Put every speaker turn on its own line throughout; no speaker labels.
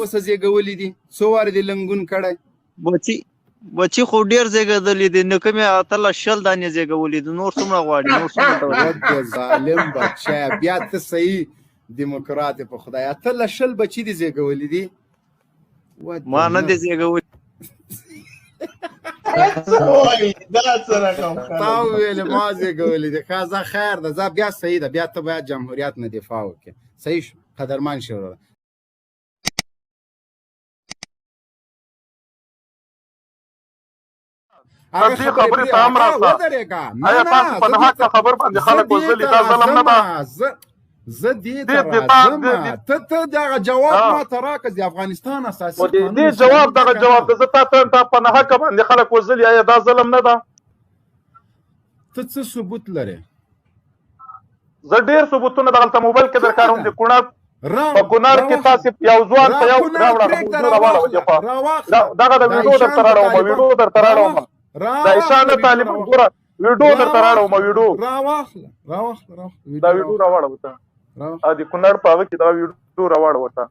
وسه زیږولي دي څو واره دې لنګون کړی
بچي خو ډېر زیږېدلي دي نو کومې اتله شل دانې زیږولي دي نور څومره غواړي نور څومره
ظالم بچیه بیا ته صحیح دیموکرات په خدای اتله شل بچي دي زیږولي دي
ما نه دي زیږولي
تا وویلې ما زیږولي دي ښه خیر ده زه بیا صحیح ده بیا ته باید جمهوریت نه دفاع وکړې صحیح شو قدرمن شو
دې خبرې ته هم راسه آیا تاسو په ناحقه خبر باندې خلک وژلي دا ظلم نه ده
زه دې ته راځم ته دغه جواب ما ته راکړه د افغانستان اساسي قانون
دې جواب دغه جواب ده زه تا په ناحقه باندې خلک وژلي آیا دا ظلم نه ده
ته څه ثبوت لرې
زه ډېر ثبوتونه دغلته موبایل کې درکاروم د کونړ په کونړ کې تاسې یو ځوان په یو دغه د ویډیو درته راړوم ویډیو درته راړوم دا ایشانه طالب ګوره ویډیو درته راړوم ویډیو
راواخله
دا ویډیو راوړه وته د کونړ په هغه کې دا ویډیو راوړه وته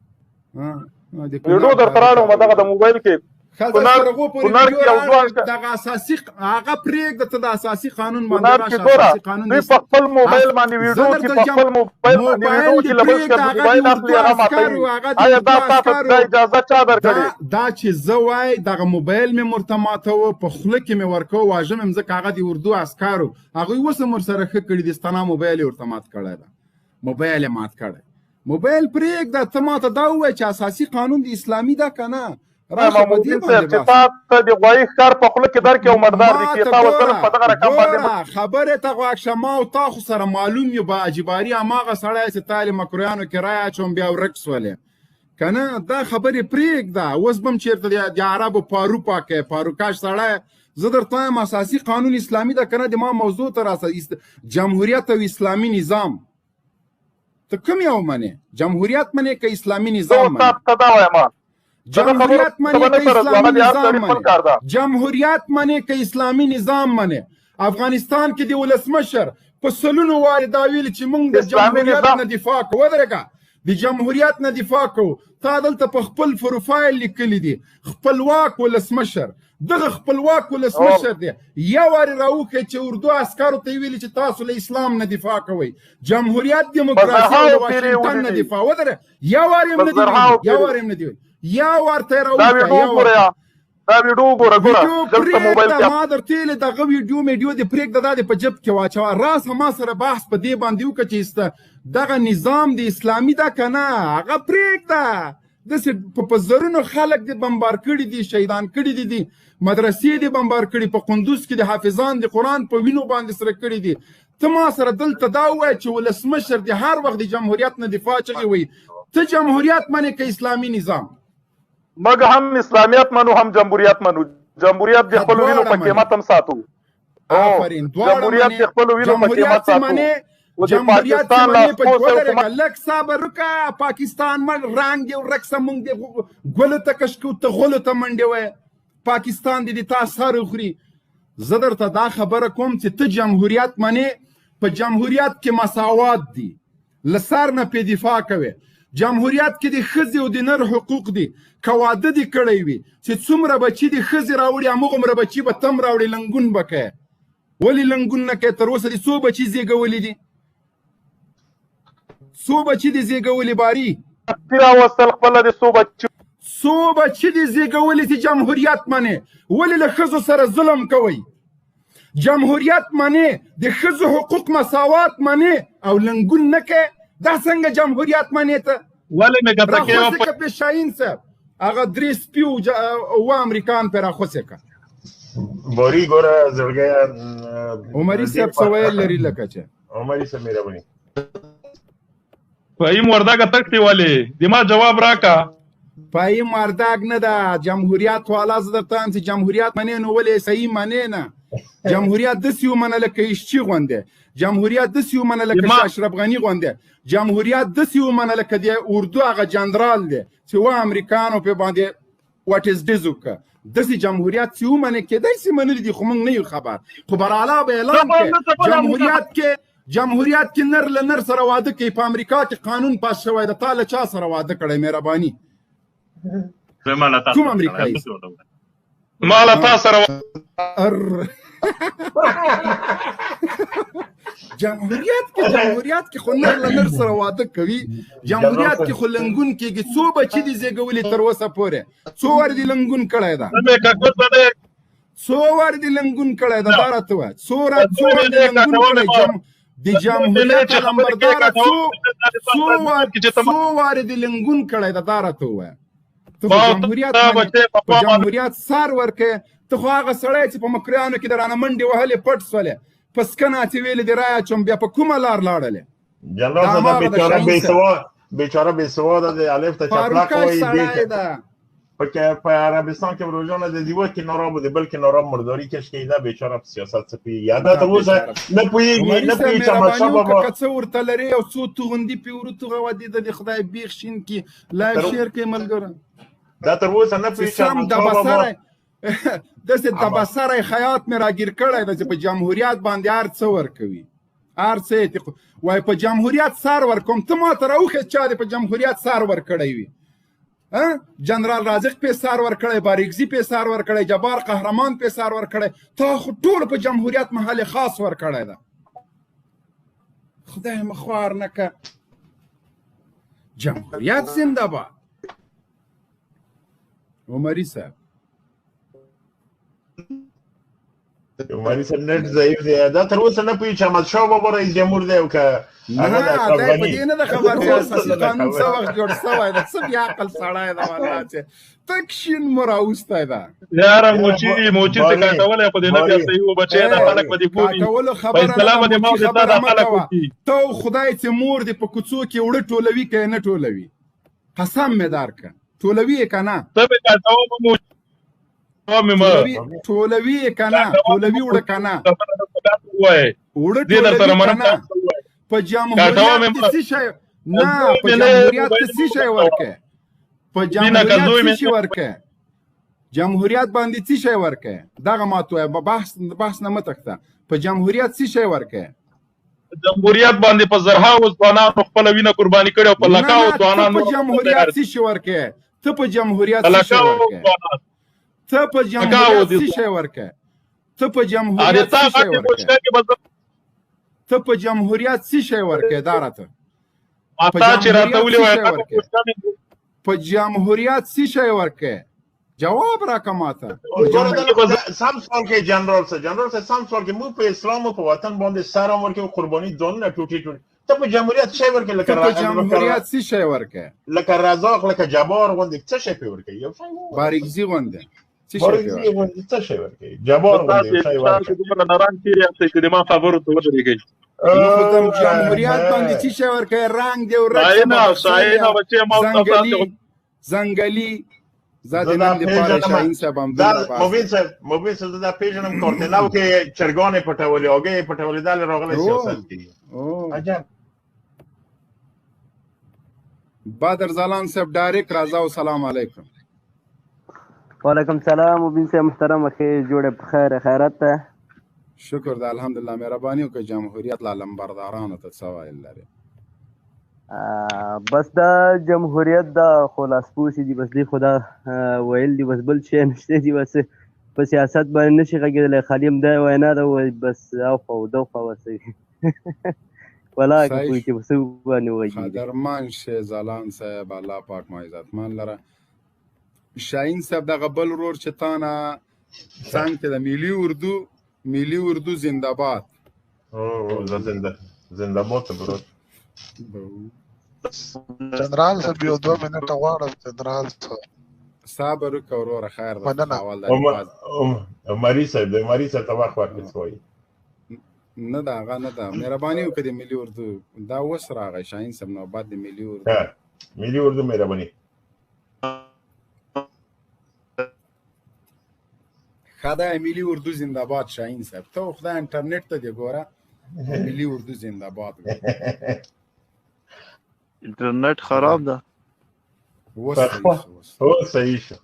ویډیو درته راړوم دغه د موبایل کې کونړ کې یو ځوان
دغه اساسي هغه پرېږده ته د اساسي قانون باندې
راشه اساسي قانون دوی په خپل موبایل باندې ویډیو کې په خپل موبایل باندې ویډیو کې لبس کې موبایل اخلي هغه ماته آیا دا تاسو ته اجازه چا درکړې
دا چې زه وای دغه موبایل مې ورته ماتوه په خوله کې مې ورکوه واژه مې ځکه هغه د اردو عسکرو هغوی اوس هم ورسره ښه کړي دي ستنا موبایل یې ورته مات کړی ده موبایل یې مات کړی موبایل پرېږده ته ماته دا ووایه چې اساسي قانون د اسلامي ده که نه
مامودین صاحب چې تا ته د غوایي ښکار په خوله کې درکې او مردار دي چې تا وظلم په دغه رقم باندې
خبرې ته غواږ شه ما او تا خو سره معلوم یو با اجباري هماغه سړی چې تا له مکرویانو کې رایه اچوم بیا ورک سولې که نه دا خبرې پرېږده اوس به هم چېرته د عربو پارو پاکې پاروکاش سړی زه درته وایم اساسي قانون اسلامي ده که نه د ما موضوع ته راسه جمهوریت او اسلامي نظام ته کوم یو منې جمهوریت منې که اسلامي نظام منې جمهوریت منی که اسلامی نظام منی جمهوریت منی که اسلامی نظام منی افغانستان کې د ولسمشر په سلونو وارې دا ویلي چې موږ د جمهوریت نه دفاع کوو ودرېږه د جمهوریت نه دفاع کوو تا دلته په خپل پروفایل لیکلی دي خپلواک ولسمشر دغه خپلواک ولسمشر دی یو وارې راوښیه چې اردو عسکرو ته یې ویلي چې تاسو له اسلام نه دفاع کوئ جمهوریت دیموکراسي او د واشنګټن نه دفاع ودرې یو وارې هم نه دی ویلي یو وارې هم نه دی ویلي یا ورته راوړه
دا ویډیو ګوره دلته موبایل کې
ما درته ویلې دغه ویډیو دې پرېږده دا دې په جب کې واچوه راسه ما سره بحث په دې باندې وکړه چې دغه نظام د اسلامي ده که نه هغه پرېږده داسې په زرونو خلک دې بمبار کړي دي شهیدان کړي دي مدرسې دې بمبار کړي په قندوز کې د حافظان د قرآن په وینو باندې سره کړي دي ته ما سره دلته دا ووایه چې ولسمشر د هر وخت د جمهوریت نه دفاع چغې وایي ته جمهوریت منې که اسلامي نظام
مګ هم اسلامیت منو هم جمهوریت منو جمهوریت د خپل وینو په قیمت هم ساتو
آفرین
جمهوریت د خپل وینو په قیمت ساتو
جمهوریت منې په ودرېږه لږ صبر وکړه پاکستان رنګ دی ورک سمونږ دی ګلو ته کشکو ته غلو ته منډې وایه پاکستان دې تا سر وخوري زه درته دا خبره کوم چې ته جمهوریت منې په جمهوریت کې مساوات دي له سر نه پې دفاع کوي جمهوریت کې د ښځې او د نر حقوق دي که واده دې کړی وي چې څومره بچي د ښځې راوړي همغومره بچي به تم راوړي لنګون به کوې ولې لنګون نه کوې تر اوسه دې څو بچي زیږولي دي څو بچي دې زیږولي باري څو بچي دې زیږولي چې جمهوریت منې ولې له ښځو سره ظلم کوئ جمهوریت منې د ښځو حقوق مساوات منې او لنګون نه کوې دا څنګه جمهوریت منې ته
ولې مې ګټه کې
راخوسې که شاهین صاحب هغه درې سپي اوه امریکان پرې راخوسې که
بوري ګوره زړګی
عمري صاحب څه ویل لري لکه چې
عمري صاحب مهرباني
فهیم وردګه تکتې ولې دما جواب راکا
فهیم وردګ نه ده جمهوریت والا زه درته وایم چې جمهوریت منې نو ولې صحیح منې نه جمهوریت داسې ومنه لکه ایشچي غوندې جمهوریت داسې ومنه لکه شاه اشرف غني غوندې جمهوریت داسې ومنه لکه د اردو هغه جنرال دی چې اوه امریکانو پې باندې واټ از ډز وکړه داسې جمهوریت چې ومنې کېدای شي منلي دي خو موږ نه یو خبر خو برعلا به اعلان کړي جمهوریت کې نر له نر سره واده کوي په امریکا کې قانون پاس شوی د تا له چا سره واده کړی مهرباني کوم امریکایي
ما له تاسو سره
جمهوریت کې خو نر سره واده کوي. جمهوریت کې خو لنګون کېږي. څو بچي دي زېږولي تر اوسه پورې؟ څو ور دي لنګون کړی ده؟ څو ور دي لنګون کړی ده؟ دا راته وایه. څو ور دي لنګون کړی د جمهوریت لمبرداره؟ څو ور دي لنګون کړی ده؟ دا راته وایه. ته په جمهوریت سر ورکې. ته خو هغه سړی چې په مکریانو کې د رانه منډې وهلې پټ سولې په سکنه چې ویلې د رایه چوم بیا په کومه لار لاړلې؟
جنرال صاحب بیچاره بې سواده دی. الف ته چپلاک وایي په عربستان کې روزانه د دیوه کې ناراب دی بلکې ناراب مرداری کش کېده. بیچاره په سیاست څه پوهېږي یا دا ته اوسه نه پوهېږي چې احمدشاه بابا
که څه ورته لرې او څو توغندي پې ورتوغه ودېده د خدای بیخ شین کې لایف شیر کې ملګره
دا تر اوسه نه پوهېږي چې احمدشاه بابا
داسې دبسری خیاط مې راګیر کړی ده چې په جمهوریت باندې هر څه ورکوي. هر څه وایي په جمهوریت سر ورکوم. ته ما ته راوښیه چا دې په جمهوریت سر ورکړی وي؟ جنرال رازق پې سر ورکړی، باریکزي پې سر ورکړی، جبار قهرمان پې سر ورکړی. تا خو ټول په جمهوریت محل خاص ورکړی ده. خدای مه خوار نه که. جمهوریت زنده باد. عمري صاحب
عمري صاحب نت ضعیف دی. دا تر اوسه نه پوهېږي چې احمدشاه بابا رئیس جمهور دی او که
نه دی په دې نه ده خبر چې اساسي قانون څه وخت جوړ شوی ده. څه بې عقل سړی ده والله چې تک شین مو راوستی ده.
یاره موچي څه کاټولی په دې نه بیا صحیح و بچی دا خلک به دې پوه وي. په اصطلاح به دې ما ورته دا خلک وکړي.
ته خدای چې مور دې په کوڅو کې اوړه ټولوي که نه ټولوي؟ قسم مې درکړه ټولوي یې که نه؟
ته مې کاټوه
ټولوي یې که نه؟ ټولوي اوړه که نه؟ اوړه ټولوي که نه؟ په جمهوریت کې څه شی نه؟ په جمهوریت کې څه شی ورکې؟ په جمهوریت څه شی ورکې؟ جمهوریت باندې څه شی ورکې؟ دغه ما ته وایه بحث نه مه تښته. په جمهوریت څه شی ورکې؟
جمهوریت باندې په زرهاوو ځوانانو خپله وینه قرباني کړې او په لکاو ځوانانو
په جمهوریت څه شی ورکې؟ ته په جمهوریت څه شی ورکې؟ ته په جمهوریت څه شی ورکې؟ ته په جمهوریت څه شی ورکې؟ ته په جمهوریت څه شی ورکې؟ دا راته په جمهوریت څه شی ورکې؟ جواب راکړه ماته.
سم سوال کوي جنرال صاحب سم سوال کوي. موږ په اسلام او په وطن باندې سر هم ورکوو، قرباني ځانونه ټوټې ته په جمهوریت څه شی ورکې؟
ته په جمهوریت څه شی ورکې؟
لکه رزاق لکه جبار غوندې څه شی پې ورکوي؟ یو شی
باریکزي غوندې څه
شی ورکوي؟ جبار غوندې یو شی ورکوي.
دومره نران تېر یاستئ چې د ما خبرو ته ودرېږئ.
جمهوریت باندې څه شی ورکوي؟ رنګ دی او زنګلي زاده نن لپاره شاهین صاحب هم
مبین صاحب دا پیژنم کورتناو کې چرګانې پټولې اوګې پټولې دا راغلی سیاست کې. عجب.
بدر زلان صاحب ډایرکټ راځه او سلام علیکم.
وعلیکم السلام مبین صاحب محترم ښه جوړه په خیر خیرت ته؟
شکر ده الحمدلله. مهرباني وکړئ جمهوریت لا لمبردارانو ته څه ویل لري؟
بس دا جمهوریت دا خو لاسپوڅي دي، بس دی خو دا ویل دي، بس بل شی نشته دي. بس په سیاست باندې نشي غږېدلی، خالي همدا وینا ده بس اوخوا او دوخوا ورسوي ولا که پوه چې په څه باندې وغږېږي.
قدرمن شې زلان صاحب الله پاک مو عزتمن لره. شاهین صاحب دغه بل ورور چې تا نه څنګ کې د ملي اردو زنده باد.
زنده باد برو
جنرال صاحب یو 2 منټه غواړم. جنرال صاحب
صبر وکړه وروره خیر ده.
عمري صاحب ته وخت ورکړئ.
نه ده هغه نه ده. مهرباني وکړه د ملي اردو دا اوس راغی شاهین صاحب نو بعد د ملي اردو مهرباني خدای ملي اردو زنده باد. شاهین صاحب ته خدای انټرنیټ ته دی ګوره ملي اردو زنده باد.
انټرنیټ خراب ده.
اوس صحیح شو.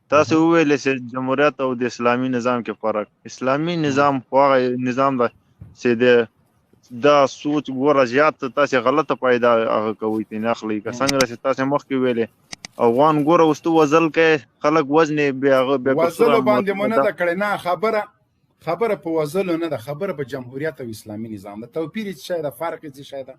تاسو وویلې چې جمهوریت او د اسلامي نظام کې فرق. اسلامي نظام خو هغه نظام ده چې د دا سوچ ګوره زیات تاسې غلطه پیدا هغه کوئ ترې اخلئ که څنګه چې تاسې مخکې ویلې افغان ګوره اوس ته وزل کوې خلک وزنې بیا هغه بیا
وزلو باندې مو نه ده کړې نه خبره په وزلو نه ده خبره په جمهوریت او اسلامي نظام ده توپیر یې څه شی ده فرق یې څه شی ده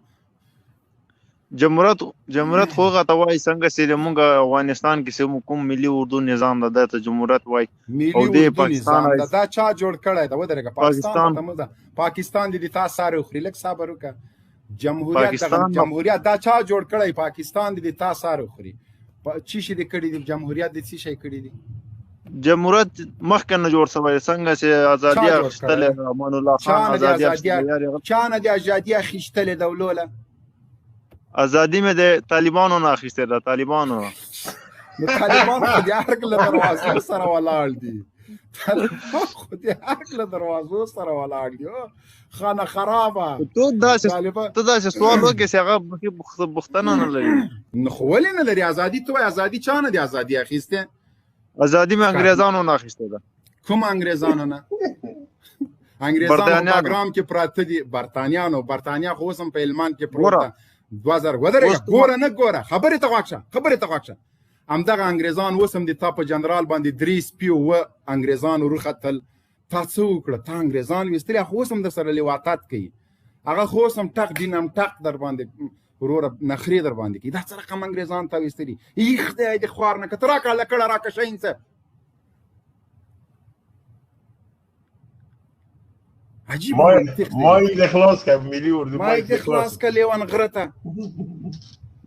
جمهوریت خو هغه ته وایي څنګه چې موږ افغانستان کې چې کوم ملي اردو نظام ده دا ته جمهوریت وایي
ملي اردو نظام ده دا چا جوړ کړی ده ودرېږه پاکستان دې تا ساری وخوري لږ صبر وکړه جمهوریت دا چا جوړ کړی پاکستان دې تا ساری وخوري چی شي دې کړي دي جمهوریت دې څه شی کړي دي
جمهوریت مخکې نه جوړ شوی څنګه چې ازادي اخیستلې امان الله خان ازادي اخیستلې
چا نه دې ازادي اخیستلې دولوله
ازادي مې د طالبانو نه اخیستې ده طالبانو
خو د هر کله دروازو سره ولاړ دي خو د هر کله دروازو سره ولاړ دي خانه خرابه
ته داسې سوال وکړې چې هغه پوښتنه نه لري
خو ولې نه لري ازادي ته وایي ازادي چا نه دی ازادي اخیستې
ازادي مې انګریزانو نه اخیستې ده
کوم انګریزانو نه انګریزانو پاګرام کې پراته دي برتانیا خو اوس هم په هلمند کې پروت 2000 ودرېږه ګوره خبرې ته غوږ شه همدغه انګریزان اوس هم د تا په جنرال باندې 3 سپي اوه انګریزان وروختل تا څه وکړه تا انګریزان ویستلي خو اوس هم در سره لواطت کوي هغه خو اوس هم ټق دینم ټق در باندې وروره نخرې در باندې کوي دا څه رقم انګریزان تا ویستلي ایخ دی د خوار نه که ته راکړه لکړه راکړه شین څه عجیب
مای د خلاص که ملي اردو
مای د خلاص که لیوان غره ته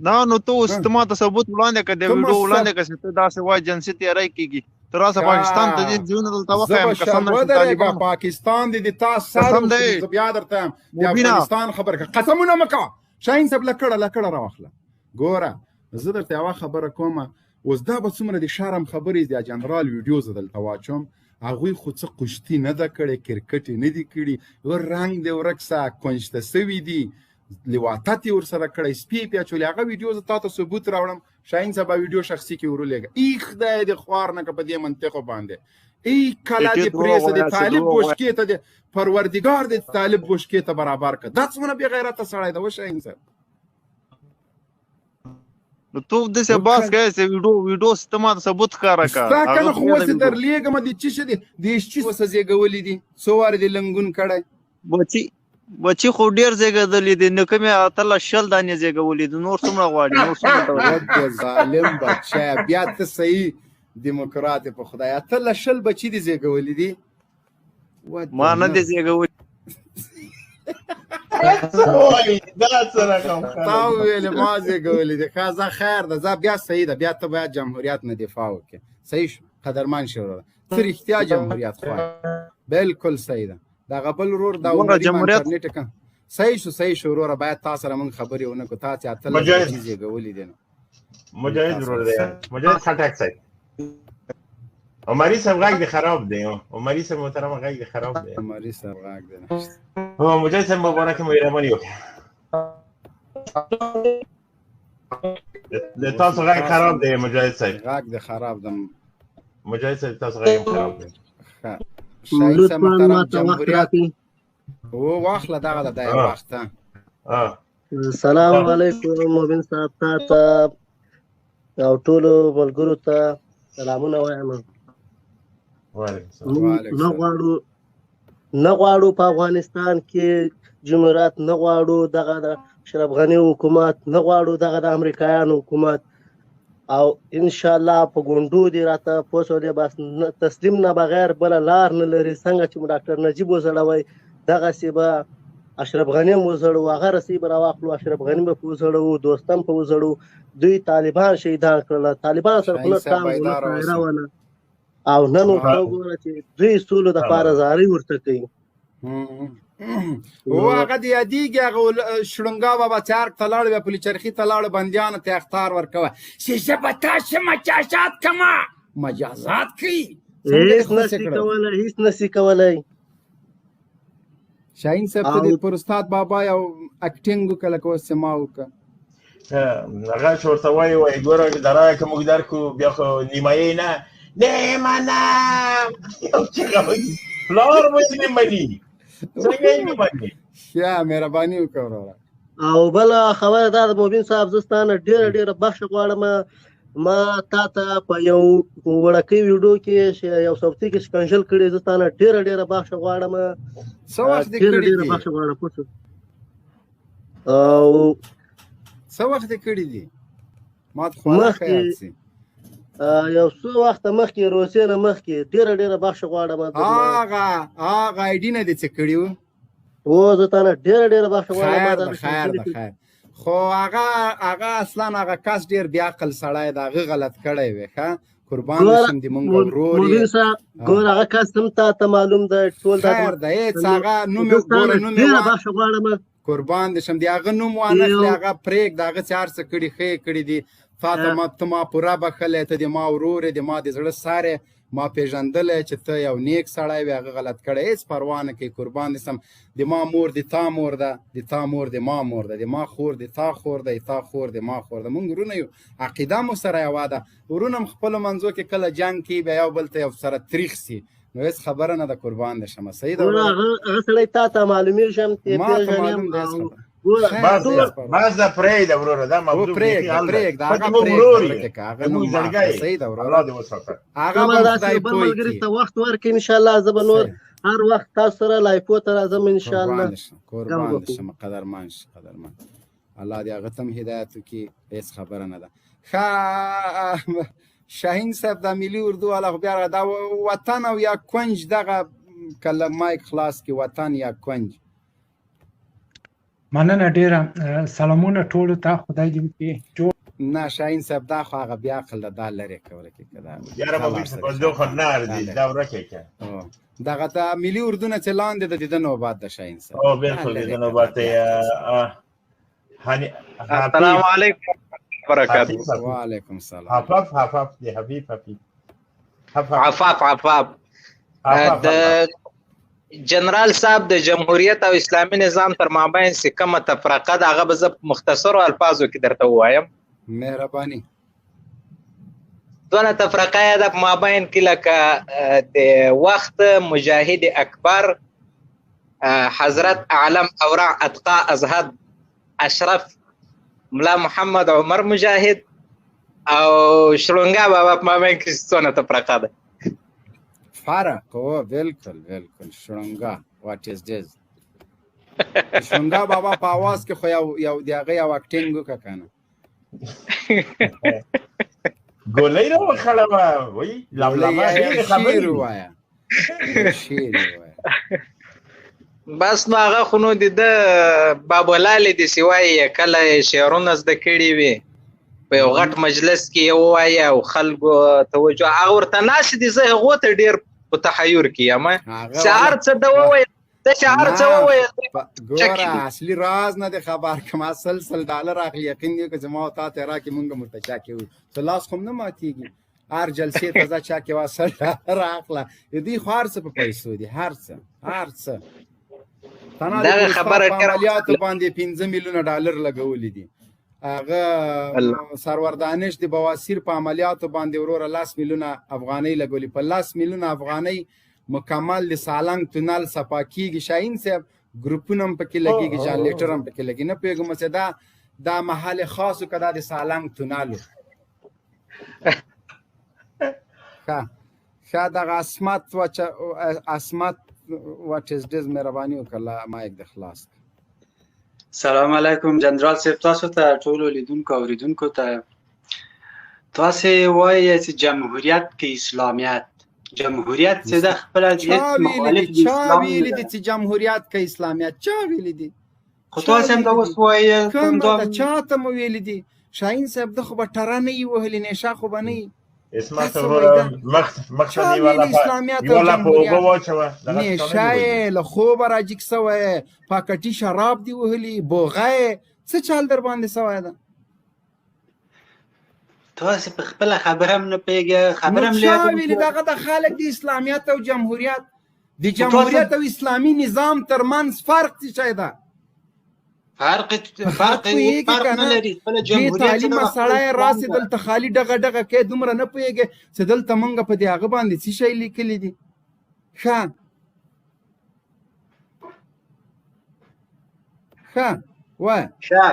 نه نو ته اوس ته ما ته ثبوت وړاندې کړه د ویډیو وړاندې کړه چې ته داسې وایي جنسي تیاری کېږي ته راسه پاکستان ته ځې ځونه دلته وښیم قسم نه
ودرېږه پاکستان دې د تا سر بیا درته یم د افغانستان خبره کړه قسمونه مه کوه شاهین صاحب لکړه راواخله ګوره زه درته یوه خبره کومه اوس دا به څومره د شرم خبرې د جنرال ویډیو زه دلته واچوم هغوی خو څه قشتي نه ده کړې کرکټ یې نه دي کړي ور رنګ دې ورک سه کنجته سوي دي لواطت یې ورسره کړی سپي یې پیاچولې هغه ویډیو زه تا ته ثبوت راوړم شاهین صاحب ویډیو شخصي کې ورولېږه ایخ دی د خوار نه که په دې منطقو باندې ای کله دې پرېسه د طالب بوشکې ته د پروردګار د طالب بوشکې ته برابر کړه دا څومره بې غیرته سړی ده و شاهین صاحب
نو تو داسې باس کوې چې ویډیو ته ما ته ثبوت ښکاره کړه
ستا کنه خو اوسې درلېږم د څه شي دي د اشچي اوسه زېږولي دي څو وارې دې لنګون کړی
بچي خو ډېر زېږېدلي دي نو کومې اتلس 10 دانې زېږولي دي نور څومره غواړي نور څومره
ظالم بچی بیا ته صحیح دیموکرات په خدای اتلس 10 بچي دي زېږولي دي
ما نه دي زېږولي
دا څه رقم
تا وویلې ما زېږولي دي ښه ځه خیر ده ځه بیا صحیح ده بیا ته باید جمهوریت نه دفاع وکړې صحیح شو قدرمن شو څه رښتیا جمهوریت خواه بالکل صحیح ده دغه بل ورور دا انټرنیټ که صحیح شو وروره باید تا سره موږ خبرې ونه کړو تا چې اتلس بچي زېږولي دي نو
مجاهد ورور دی مجاهد خټک صاحب عمري صاحب غږ دې خراب دی عمري صاحب محترم غږ دې خراب دی
عمري صاحب غږ دی
نشته مجاهد صاحب مبارک مهرباني وکړه د تاسو غږ خراب دی مجاهد صاحب
غږ دې خراب دی
مجاهد صاحب تاسو غږ خراب دی
شاهین صاحب محترم جمهوریت او واخله دغه د دای وخت
السلام علیکم مومن صاحب ته او ټولو ملګرو ته سلامونه وایم نه غواړو په افغانستان کې جمهوریت نه غواړو دغه د اشرف غني حکومت نه غواړو دغه د امریکایانو حکومت او ان شاء الله په ګوندو دي راته پوسولې بس تسلیم نه بغیر بل لار نه لري څنګه چې ډاکټر نجیب وزړوي دغه سی به اشرف غنی وزړو هغه رسی به راواخلو اشرف غنی به وزړو دوستم په وزړو دوی طالبان شهیدان کړل طالبان سره خپل کار ونه او نن وګوره چې دوی سولو د پاره زاري ورته کوي
او هغه د یادېږي هغه شړنګا بابا چارک ته لاړ بیا پلي چرخي ته لاړ بندیانو ته اختار ورکوه چې زه به تاسې مجازات کومه مجازات کوي
هیڅ نشي کولی
شاهین صاحب ته د پر استاد بابا یو اکټینګ وکړه لکه اوس چې ما وکړه
هغه چې ورته وایي ګوره درایه که موږ درکړو بیا خو نیمایي نه منم یو چیغه وایي پلار مو یې نه مني څنګه یې نه مني
ښه مهرباني وکړه وروره.
او بل خبره دا د مبین صاحب زه ستانه ډیره بخښه غواړم. ما تا ته په یو وړوکی ویډیو کې یو صوتي کې سکنجل کړی، زه ستانه ډیره بخښه غواړم.
څه وخت دې کړي دي؟
بخښه غواړم او
څه وخت دې کړي دي؟ ما ته خو نه خیال سي
یو څو وخت مخکې روسیې نه مخکې ډیره بخښه غواړم.
هغه آی ډي نه دې څه کړي وو؟
زه تانه ډیره بخښه غواړم.
خیر ده خو هغه اصلا هغه کس ډیر بیا عقل سړی د هغه غلط کړی وی. ښه قربان شم دې مونږ ورور
یې ګور هغه کس هم ته معلوم ده ټول دا
خیر ده هیڅ هغه نوم ډیره
بخښه غواړم
قربان دې شم دې هغه نوم وانخلې هغه پرېږده هغه چې هر څه کړي ښه کړي دي. فاطمه ته ما پوره بخښلی، ته د ما ورور یې، د ما د زړه سر یې، ما پېژندلی چې ته یو نیک سړی وې. هغه غلط کړی هېڅ پروا نه کوي قربان دې سم. د ما مور د تا مور ده، د تا مور د ما مور ده، د ما خور د تا خور ده، د تا خور د ما خور ده. مونږ ورونه یو، عقیده مو سره یوه ده. ورونه هم خپلو منځو کې کله جنګ کوي بیا یو بل ته یو سره تریخ سي، نو هېڅ خبره نه ده قربان دې شمه. صحیح ده
هغه سړی تا ته معلومېږي
ما ته معلوم دی
باز دا پرېږده وروره، دا موضوع
پرېږده هغه صحیح ده وروره. هغه به خدای پوه کړي.
ته وخت ورکړي انشاءالله، زه به نور هر وخت تاسو سره لایفو ته راځم انشاءالله.
قربان دې شم، قدرمن شه قدرمن. الله دې هغه ته هم هدایت وکړي، هېڅ خبره نه ده. ښه شاهین صاحب دا ملي اردو والا خو بیا دا وطن او یا کنج دغه کله مایک خلاص کړي، وطن یا کنج.
مننه ډیره، سلامونه ټولو ته، خدای دې وکړي جوړ.
نه شاهین صاحب دا خو هغه بیا عقل ده، دا لرې کوله کې
یاره به دو خو نه دی دا ورکه که
دغه د ملي اردو نه چې لاندې د د نوبات د شاهین صاحب.
او بالکل د نوبات
السلام علیکم برکاته.
وعلیکم السلام.
حفاف دی حبیب
عفاف د جنرال صاحب د جمهوریت او اسلامي نظام تر مابین څه کومه تفرقه ده هغه به زه په مختصرو الفاظو کې درته ووایم.
مهرباني.
دونه تفرقه یې ده په مابین کې لکه د وخت مجاهد اکبر حضرت اعلم اورع اتقا ازهد اشرف ملا محمد عمر مجاهد او شلونګا بابا په مابین کې څونه تفرقه ده.
فرق هو بالکل شړنګا واټ از دز شړنګا بابا په आवाज کې خو یو دی هغه یو اکټینګ وکړه کنه
ګولې نو خلما وای لملما دې خبرې
وایا شیر وایا
بس نو هغه خو نو د بابولال دي سوای کله شعرونه زده کړي وي په یو غټ مجلس کې یو وایا او خلکو توجه هغه ورته ناس دي زه هغه ته ډیر په تحیر کې یم شعر څه دا وای د شعر څه وای
ګوره اصلي راز نه دی خبر کوم سلسل ډالر اخلي یقین دی چې ما تا ته راکې مونږ مرتچا کېو خلاص خو نه ماتيږي هر جلسې ته ځا چا کې واسل راخله دې خو هر څه په پیسو دي هر څه
دا خبره
عملیات باندې 15 میلیونه ډالر لګولې دي هغه سرور دانش د بواسیر په عملیاتو باندې وروره 10 میلیونه افغانۍ لګولې په 10 میلیونه افغانۍ مکمل د سالنګ تونل صفا کیږي. شاهین صاحب ګروپونه هم پکې لګیږي جنریټر هم پکې لګي نه پیګم چې دا محل خاصو کدا د سالنګ تونل ښه دغه اسمت واټ از دز مهرباني وکړه مایک د خلاص.
سلام علیکم جنرال صاحب، تاسو ته ټولو لیدونکو او اوریدونکو ته تاسو وایي چې جمهوریت کې اسلامیت جمهوریت څه د خپل ځای مخالف دي اسلام
ویل دي چې جمهوریت کې اسلامیت چا ویل دي
خو تاسو هم دا اوس وایي
کوم دا چاته مو ویل دي شاهین صاحب د خو به ټرانه یې وهلې نشه خو به نه
اسمت وروره مخشنی والا واچوه
نشه له خوبه راجیک سوی پاکټي شراب دی وهلي بوغه څه چال در باندې سوی ده
تاسو په خپل خبرم نه پیګه خبرم
لیدل دغه د خلک د اسلامیت او جمهوریت د جمهوریت او اسلامي نظام ترمنځ فرق څه ده
فرق نه لري. خپل جمهوریت
تعلیم سړی راسي دلته خالی ډغه کې دومره نه پوهیږي چې دلته مونږ په دې هغه باندې څه شی لیکلی دي. ښه ښه وایه
ښه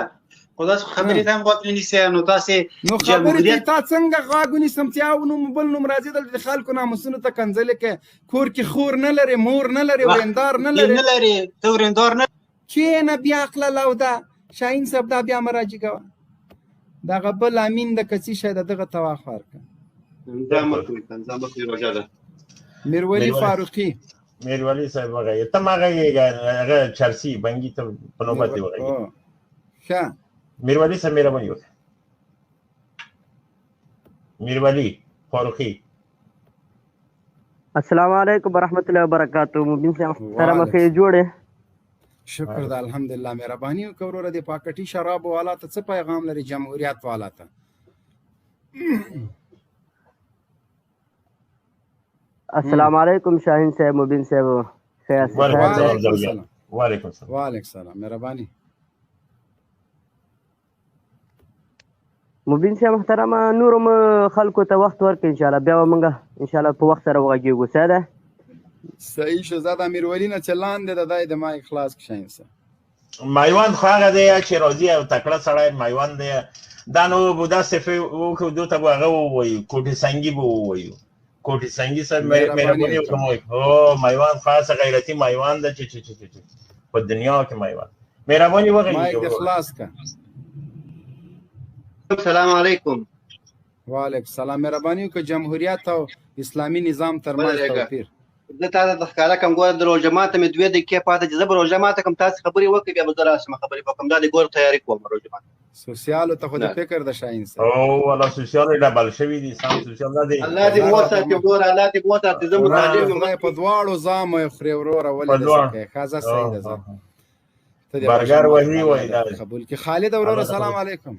خو داسې خبرې ته هم غوږ نه نیسئ نو تاسې
نو خبرې ته تا څنګه غوږ ونیسم چې یو نوم بل نوم راځي دلته د خلکو ناموسونو ته کنځلې کوې کور کې خور نه لرې مور نه لرې ورېندار نه
لرې ته ورېندار نه
کښېنه بیا خله لوده شاهین صاحب دا بیا مه راجي کوه دغه بل امین د که څه شی د دغه ته واخ ورکړه میرولی فاروقي
میرولی صاحب وغږېږه ته مه غږېږه هغه چرسي بنګي ته په نوبت دې وغږېږه
ښه
میرولی صاحب مهرباني وکړه میرولی فاروقي
السلام علیکم ورحمت الله وبرکاتہ مبین صاحب سره مخې جوړې
شکر د الحمدلله مهرباني وکړه وروره د پاکټي شرابو والا ته څه پیغام لري جمهوریت والا ته
السلام علیکم شاهین صاحب مبین صاحب
وعلیکم
السلام مهرباني
مبین صاحب محترمه نورو خلکو ته وخت ورکړئ انشاءالله بیا به موږ انشاءالله په وخت سره وغږېږو څه ده
صحیح شو زه د امیرولي نه چې لاندې د دی د مایک خلاص کړه شاهین صاحب
میوند خو هغه دی چې راځي او تکړه سړی میوند دی دا نو به داسې وکړو دو ته به هغه ووایو کوټې سنګي به ووایو کوټې سنګي صاحب مهرباني وکړه هو میوند خاصه غیرتي میوند ده چې په دنیا کې میوند مهرباني وکړئ
مایک دې خلاص کړه
السلام علیکم
وعلیکم السلام مهرباني وکړه جمهوریت او اسلامي نظام ترمنځ توپیر
زه تا ته ښکاره کوم ګوره د روژه ماته مې 2 دقیقې پاته چې زه به روژه ماته کوم تاسې خبرې وکړئ بیا به زه راشم خبرې به کوم دا د ګوره تیاري کوم روژه ماته
سوسیالو ته خو د فکر د شاهین صاحب
او والله سوسیال ډبل شوي دي سم سوسیال نه دی
الله دې مو ساتي ګوره الله دې مو ساتي زه متعلم یم
په دواړو زامو یې خورې وروره ولې داسې کوې ښځه صحیح ده
برګر وهي وایي
قبول کې خالد وروره سلام علیکم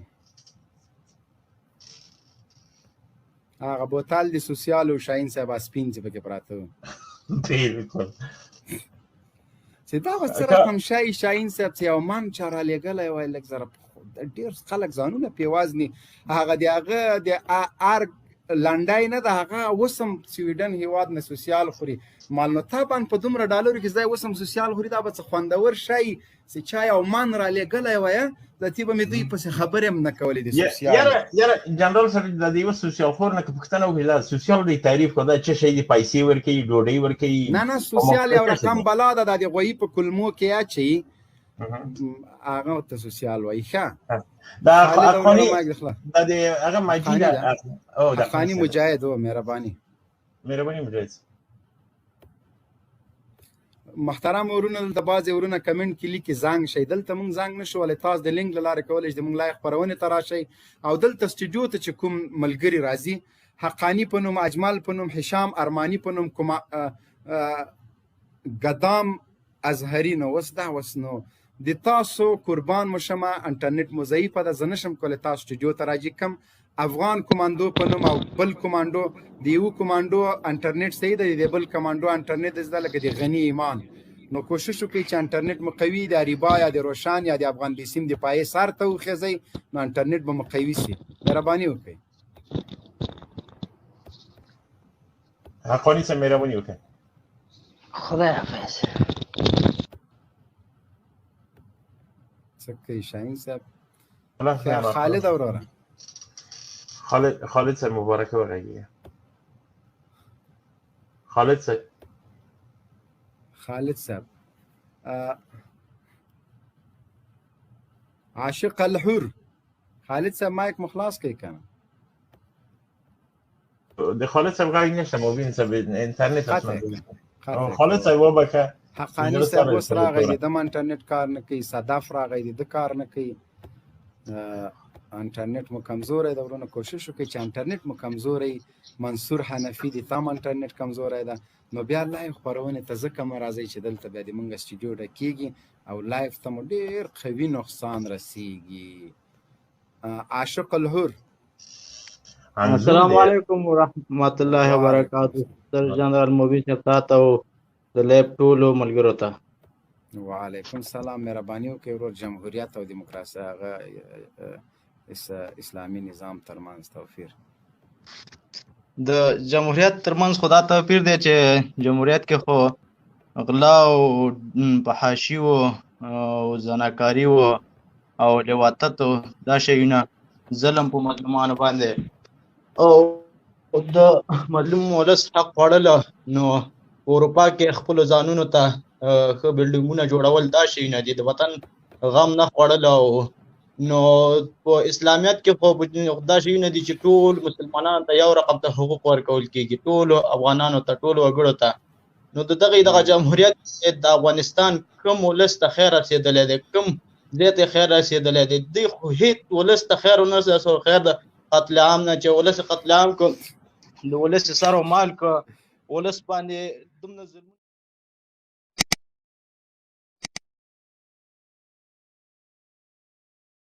هغه بوتل د سوسیالو شاهین صاحب سپین چې پکې پراته و
بالکل
چې دا اوس څه رقم شاهین صاحب چې یو من چا رالیږلی وای لږ زره ډېر خلک ځانونه پې وزني هغه د هغه د ارګ لنډی نه ده هغه اوس هم سویډن هېواد نه سوسیال خوري مال نو طبعا په دومره ډالرو کې ځای اوس هم سوسیال خوري دا به څه خوندور شی چې چا یو من رالیږلی وایه دتې به مې دوی پسې خبرې هم نه کولې د سوسیال
یاره جنرال صاحب د دې اوس سوسیال خور نه که پوښتنه وکړي دا سوسیال دی تعریف کړه دا څه شی دی پیسې ورکوي ډوډۍ ورکوي
نه سوسیال یو رقم بلا ده دا د غویي په کلمو کې اچوي هغه ته سوسیال وایي ښه
دا هغه ماجي ده
افغاني مجاهد و مهرباني
مجاهد
محترم ورونه د بعضې ورونه کمنټ کې لیکي زنګ شئ دلته موږ زنګ نه شو ولې تاسو د لینک له لارې کولی چې موږ لایق خپرونې ته راشئ او دلته سټوډیو ته چې کوم ملګري راځي حقاني په نوم اجمل په نوم هشام ارماني په نوم ګدام ازهري نو اوس دا اوس نو د تاسو قربان مو شمه انټرنیټ مو ضعیفه ده زه نشم کولی تاسو سټوډیو ته راځي کم افغان کمانډو په نوم او بل کمانډو د یو کمانډو انټرنیټ صحیح ده د بل کمانډو انټرنیټ زده لکه د غني ایمان نو کوشش وکړئ چې انټرنیټ مو قوي د اریبا یا د روشان یا د افغان بیسیم د پایې سر ته وخیځئ نو انټرنیټ به مو قوي شي مهرباني وکړئ
حقانی صاحب مهرباني وکړئ
خدای حافظ
څه کوي شاهین صاحب خالد وروره
خالد صاحب مبارکه وغږیږه خالد
صاحب عاشق الحر خالد صاحب مایک مخلاص کوي کنه
د خالد صاحب غږ نشته مبین صاحب انټرنیټ اصلا خالد صاحب وبکه
حقانی صاحب اوس راغی د انټرنیټ کار نه کوي صدف راغی د کار نه کوي انټرنیټ مو کمزوری ده ورونه کوشش وکړئ چې انټرنیټ مو کمزوری منصور حنفي دي تام انټرنیټ کمزوری ده نو بیا لایف خپرونې ته ځکه مه راځئ چې دلته بیا د موږ سټوډیو ډکېږي او لایف ته مو ډېر قوي نقصان رسیږي عاشق الحر
السلام علیکم ورحمت الله وبرکاته سر جنرال مبین صاحب تاسو د لیب ټولو ملګرو ته
وعلیکم السلام مهرباني وکړئ ورور جمهوریت او دیموکراسي هغه اسلامي نظام ترمنځ توپیر
د جمهوریت ترمنځ خدا توپیر دی چې جمهوریت کې خو غلا او فحاشي او او زناکاري و او لواطت دا شیونه ظلم په مظلومانو باندې او د مظلوم ولس حق خوړل نو اروپا کې خپل ځانونو ته ښه بلډینګونه جوړول دا شیونه دي د وطن غم نه خوړل او نو په اسلامیت کې خو دا شیونه دي چې ټول مسلمانانو ته یو رقم ته حقوق ورکول کېږي ټولو افغانانو ته ټولو وګړو ته نو دغه جمهوریت د افغانستان کوم ولس ته خیر رسېدلی دی کوم ځای ته خیر رسېدلی دی دوی خو هېڅ ولس ته خیر ونه رسېدلی خیر د قتل عام نه چې ولس قتل عام کړ د ولس سر و مال کړ ولس باندې دومره ظلمونه